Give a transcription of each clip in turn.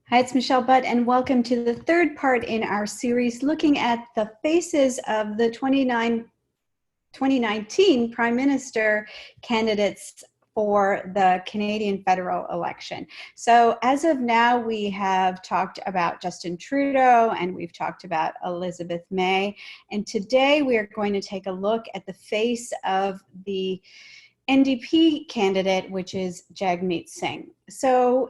Hi, it's Michelle Butt, and welcome to the third part in our series looking at the faces of the 2019 Prime Minister candidates for the Canadian federal election. So as of now, we have talked about Justin Trudeau and we've talked about Elizabeth May. And today we are going to take a look at the face of the NDP candidate, which is Jagmeet Singh. So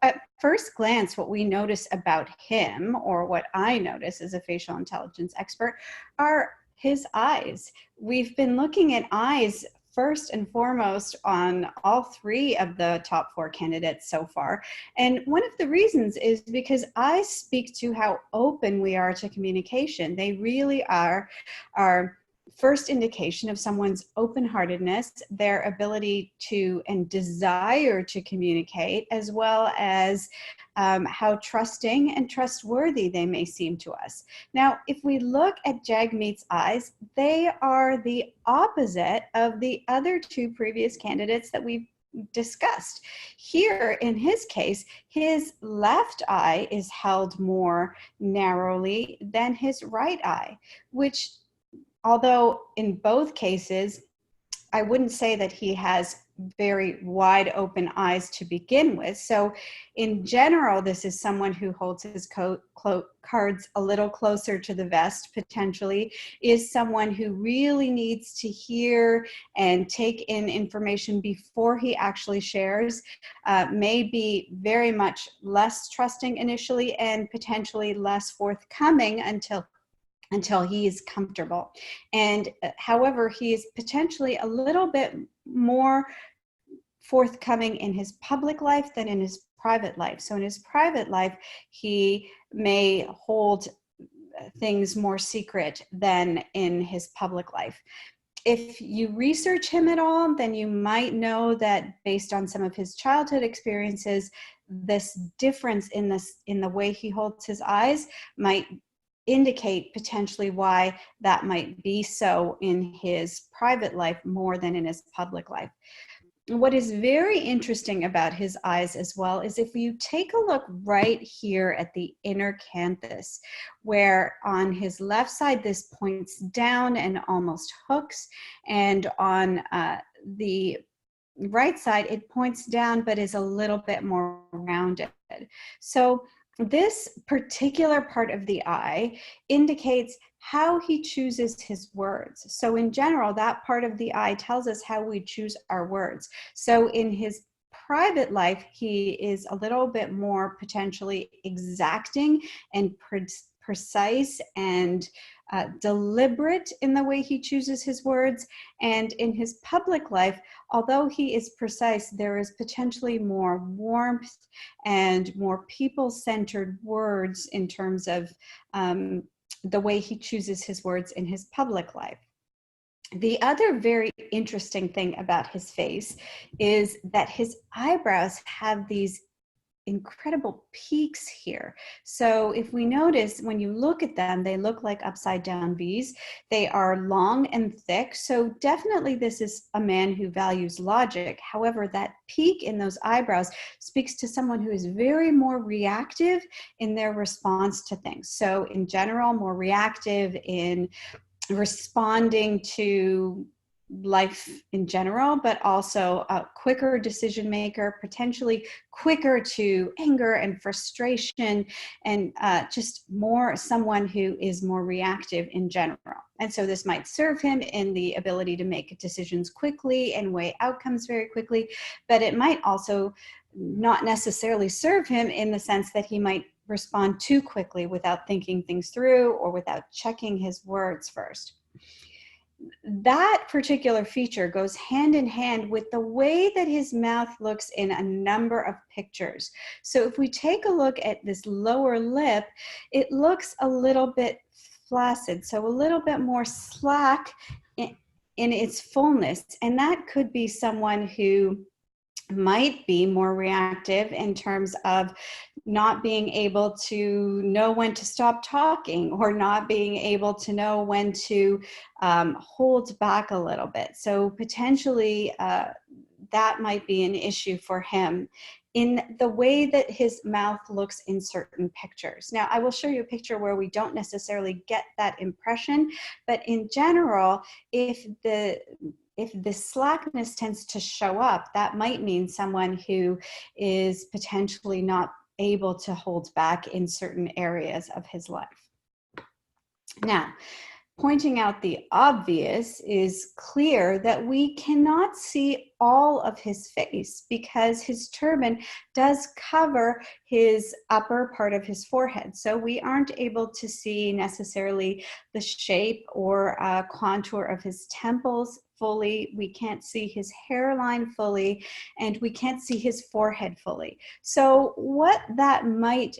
at first glance, what we notice about him, or what I notice as a facial intelligence expert, are his eyes. We've been looking at eyes first and foremost on all three of the top four candidates so far. And one of the reasons is because eyes speak to how open we are to communication. They really are our first indication of someone's open-heartedness, their ability to and desire to communicate, as well as how trusting and trustworthy they may seem to us. Now, if we look at Jagmeet's eyes, they are the opposite of the other two previous candidates that we've discussed. Here, in his case, his left eye is held more narrowly than his right eye, which, although in both cases, I wouldn't say that he has very wide open eyes to begin with. So in general, this is someone who holds his cards a little closer to the vest, potentially, is someone who really needs to hear and take in information before he actually shares, may be very much less trusting initially and potentially less forthcoming until he is comfortable. And however, he is potentially a little bit more forthcoming in his public life than in his private life. So in his private life, he may hold things more secret than in his public life. If you research him at all, then you might know that based on some of his childhood experiences, this difference in the way he holds his eyes might indicate potentially why that might be so in his private life more than in his public life. What is very interesting about his eyes as well is if you take a look right here at the inner canthus, where on his left side this points down and almost hooks, and on the right side it points down but is a little bit more rounded. So this particular part of the eye indicates how he chooses his words. So in general, that part of the eye tells us how we choose our words. So in his private life, he is a little bit more potentially exacting and precise and deliberate in the way he chooses his words. And in his public life, although he is precise, there is potentially more warmth and more people-centered words in terms of the way he chooses his words in his public life. The other very interesting thing about his face is that his eyebrows have these incredible peaks here. So if we notice, when you look at them, they look like upside down V's. They are long and thick. So definitely this is a man who values logic. However, that peak in those eyebrows speaks to someone who is very more reactive in their response to things. So in general, more reactive in responding to life in general, but also a quicker decision maker, potentially quicker to anger and frustration, and just more someone who is more reactive in general. And so this might serve him in the ability to make decisions quickly and weigh outcomes very quickly, but it might also not necessarily serve him in the sense that he might respond too quickly without thinking things through or without checking his words first. That particular feature goes hand in hand with the way that his mouth looks in a number of pictures. So if we take a look at this lower lip, it looks a little bit flaccid, so a little bit more slack in its fullness. And that could be someone who might be more reactive in terms of not being able to know when to stop talking, or not being able to know when to hold back a little bit. So potentially that might be an issue for him in the way that his mouth looks in certain pictures. Now, I will show you a picture where we don't necessarily get that impression, but in general, if the slackness tends to show up, that might mean someone who is potentially not able to hold back in certain areas of his life. Now, pointing out the obvious is clear that we cannot see all of his face because his turban does cover his upper part of his forehead. So we aren't able to see necessarily the shape or contour of his temples fully. We can't see his hairline fully, and we can't see his forehead fully. So what that might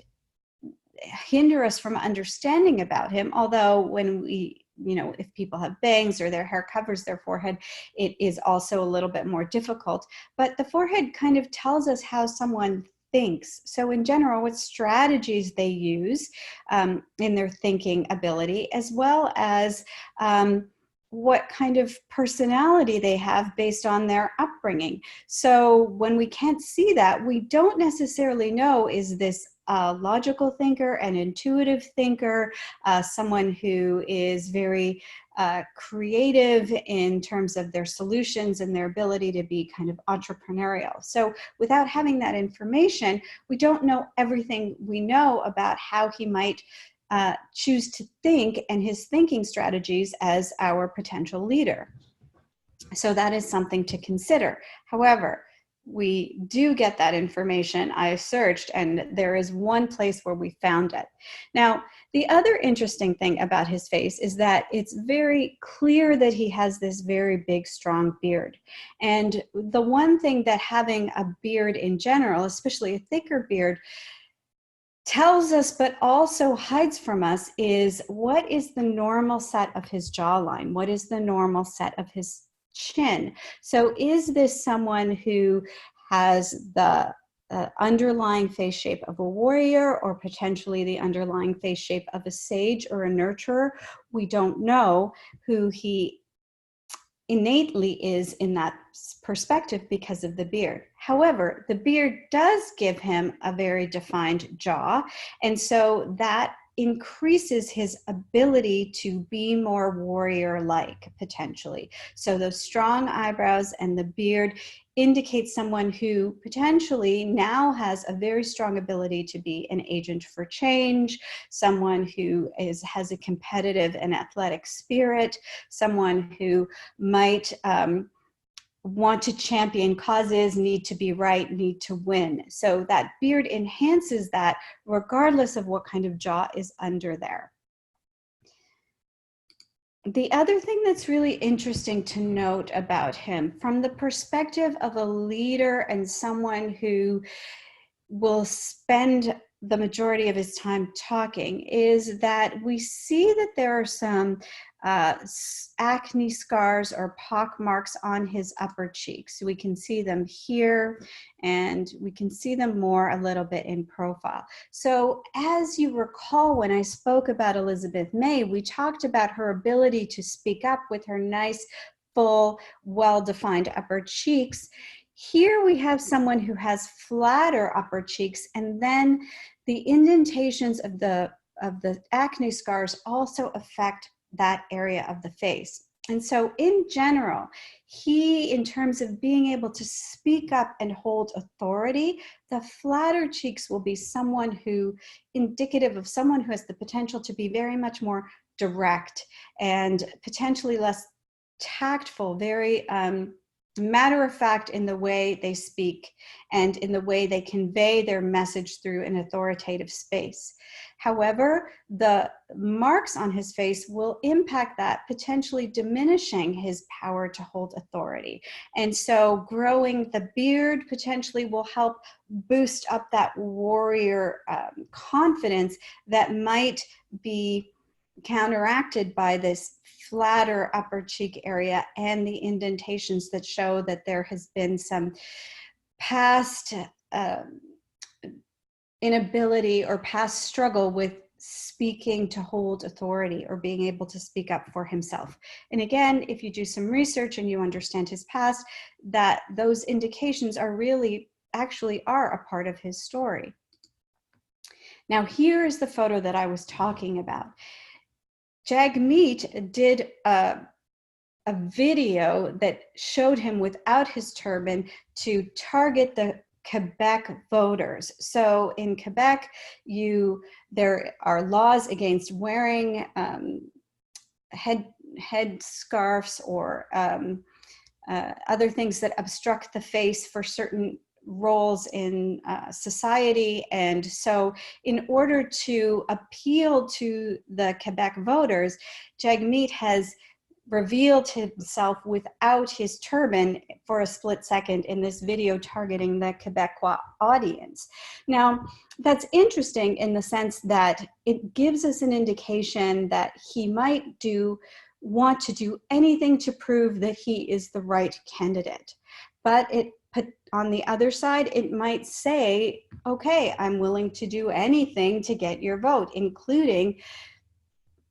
hinder us from understanding about him, although when we, if people have bangs or their hair covers their forehead, it is also a little bit more difficult. But the forehead kind of tells us how someone thinks. So in general, what strategies they use in their thinking ability, as well as what kind of personality they have based on their upbringing. So when we can't see that, we don't necessarily know, is this a logical thinker, an intuitive thinker, someone who is very creative in terms of their solutions and their ability to be kind of entrepreneurial. So without having that information, we don't know everything we know about how he might choose to think and his thinking strategies as our potential leader. So that is something to consider. However, we do get that information. I searched, and there is one place where we found it. Now, the other interesting thing about his face is that it's very clear that he has this very big, strong beard. And the one thing that having a beard in general, especially a thicker beard, tells us but also hides from us is what is the normal set of his jawline? What is the normal set of his chin? So is this someone who has the underlying face shape of a warrior, or potentially the underlying face shape of a sage or a nurturer? We don't know who he innately is in that perspective because of the beard. However, the beard does give him a very defined jaw, and so that increases his ability to be more warrior-like, potentially. So those strong eyebrows and the beard indicate someone who potentially now has a very strong ability to be an agent for change, someone who has a competitive and athletic spirit, someone who might want to champion causes, need to be right, need to win. So that beard enhances that regardless of what kind of jaw is under there. The other thing that's really interesting to note about him from the perspective of a leader and someone who will spend the majority of his time talking is that we see that there are some acne scars or pock marks on his upper cheeks. We can see them here, and we can see them more a little bit in profile. So as you recall, when I spoke about Elizabeth May, we talked about her ability to speak up with her nice, full, well-defined upper cheeks. Here we have someone who has flatter upper cheeks, and then the indentations of the acne scars also affect that area of the face. And so in general, he, in terms of being able to speak up and hold authority, the flatter cheeks will be someone who, indicative of someone who has the potential to be very much more direct and potentially less tactful, very matter of fact in the way they speak and in the way they convey their message through an authoritative space. However, the marks on his face will impact that, potentially diminishing his power to hold authority. And so growing the beard potentially will help boost up that warrior confidence that might be counteracted by this flatter upper cheek area and the indentations that show that there has been some past inability or past struggle with speaking to hold authority or being able to speak up for himself. And again, if you do some research and you understand his past, that those indications are really actually are a part of his story. Now, here is the photo that I was talking about. Jagmeet did a video that showed him without his turban to target the Quebec voters. So in Quebec, there are laws against wearing head scarves or other things that obstruct the face for certain roles in society. And so in order to appeal to the Quebec voters, Jagmeet has revealed himself without his turban for a split second in this video targeting the Quebecois audience. Now, that's interesting in the sense that it gives us an indication that he might want to do anything to prove that he is the right candidate. But on the other side, it might say, okay, I'm willing to do anything to get your vote, including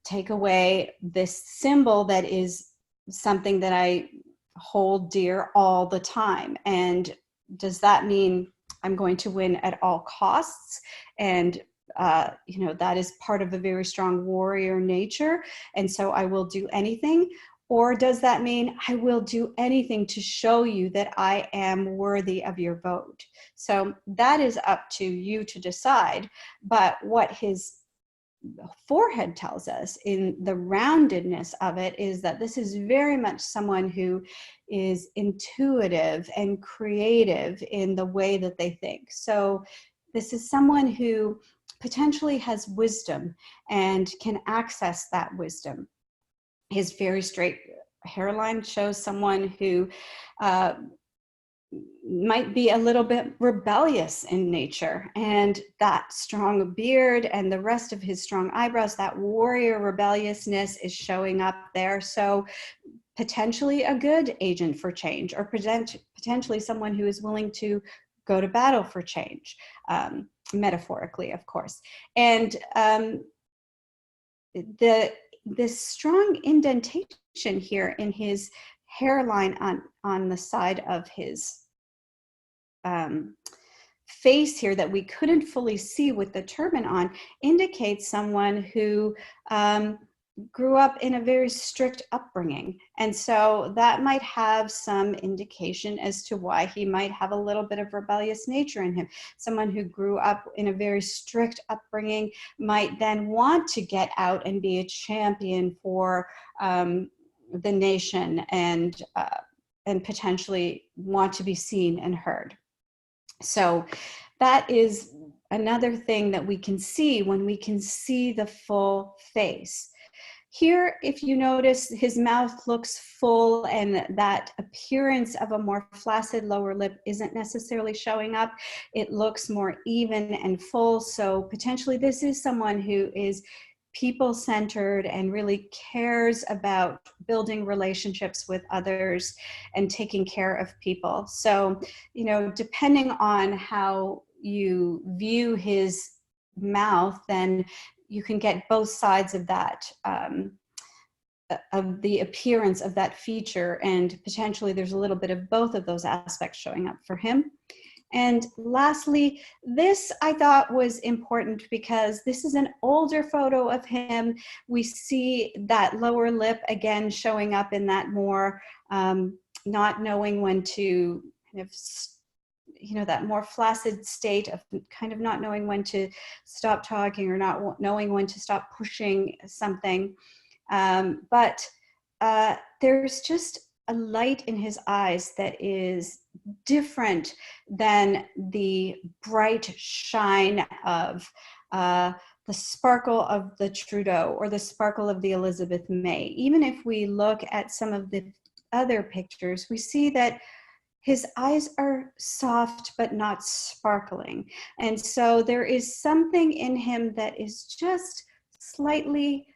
take away this symbol that is something that I hold dear all the time. And does that mean I'm going to win at all costs? And that is part of a very strong warrior nature. And so I will do anything. Or does that mean I will do anything to show you that I am worthy of your vote? So that is up to you to decide. But what his forehead tells us in the roundedness of it is that this is very much someone who is intuitive and creative in the way that they think. So this is someone who potentially has wisdom and can access that wisdom. His very straight hairline shows someone who might be a little bit rebellious in nature, and that strong beard and the rest of his strong eyebrows, that warrior rebelliousness is showing up there. So potentially a good agent for change, or potentially someone who is willing to go to battle for change, metaphorically, of course. And this strong indentation here in his hairline on the side of his face here that we couldn't fully see with the turban on indicates someone who grew up in a very strict upbringing. And so that might have some indication as to why he might have a little bit of rebellious nature in him. Someone who grew up in a very strict upbringing might then want to get out and be a champion for the nation and potentially want to be seen and heard. So that is another thing that we can see when we can see the full face. Here, if you notice, his mouth looks full, and that appearance of a more flaccid lower lip isn't necessarily showing up. It looks more even and full. So potentially this is someone who is people-centered and really cares about building relationships with others and taking care of people. So, depending on how you view his mouth, then you can get both sides of that, of the appearance of that feature, and potentially there's a little bit of both of those aspects showing up for him. And lastly, this I thought was important because this is an older photo of him. We see that lower lip again showing up in that more not knowing when to kind of, that more flaccid state of kind of not knowing when to stop talking or not knowing when to stop pushing something. But there's just a light in his eyes that is different than the bright shine of the sparkle of the Trudeau or the sparkle of the Elizabeth May. Even if we look at some of the other pictures, we see that his eyes are soft but not sparkling. And so there is something in him that is just slightly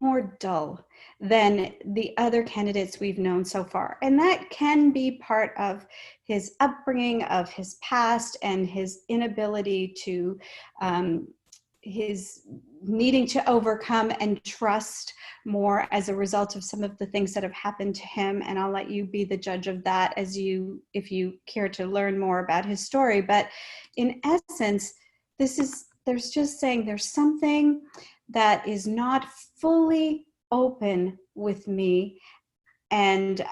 more dull than the other candidates we've known so far. And that can be part of his upbringing, of his past, and his inability to, his needing to overcome and trust more as a result of some of the things that have happened to him. And I'll let you be the judge of that as you, if you care to learn more about his story. But in essence, there's just saying there's something that is not fully open with me. And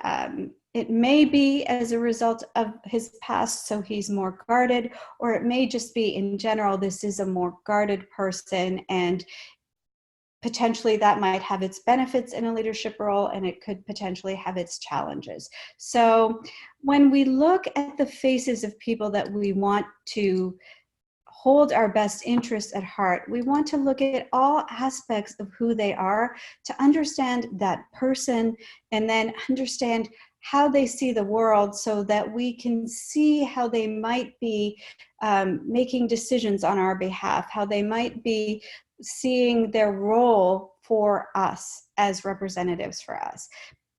it may be as a result of his past, so he's more guarded, or it may just be in general, this is a more guarded person, and potentially that might have its benefits in a leadership role, and it could potentially have its challenges. So when we look at the faces of people that we want to hold our best interests at heart, we want to look at all aspects of who they are to understand that person, and then understand how they see the world, so that we can see how they might be making decisions on our behalf, how they might be seeing their role for us as representatives for us.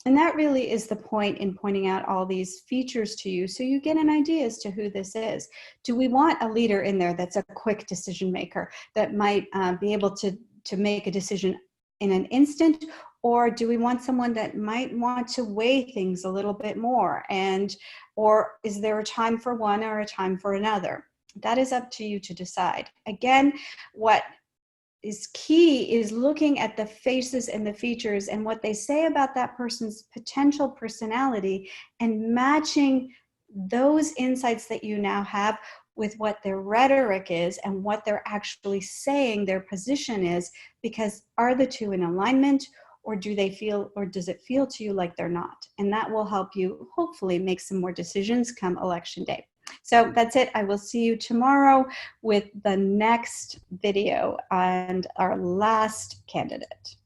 And that really is the point in pointing out all these features to you, so you get an idea as to who this is. Do we want a leader in there that's a quick decision maker, that might be able to make a decision in an instant? Or do we want someone that might want to weigh things a little bit more? Or is there a time for one or a time for another? That is up to you to decide. Again, what is key is looking at the faces and the features and what they say about that person's potential personality, and matching those insights that you now have with what their rhetoric is and what they're actually saying their position is. Because are the two in alignment, or do they feel, or does it feel to you like they're not? And that will help you hopefully make some more decisions come election day. So that's it. I will see you tomorrow with the next video and our last candidate.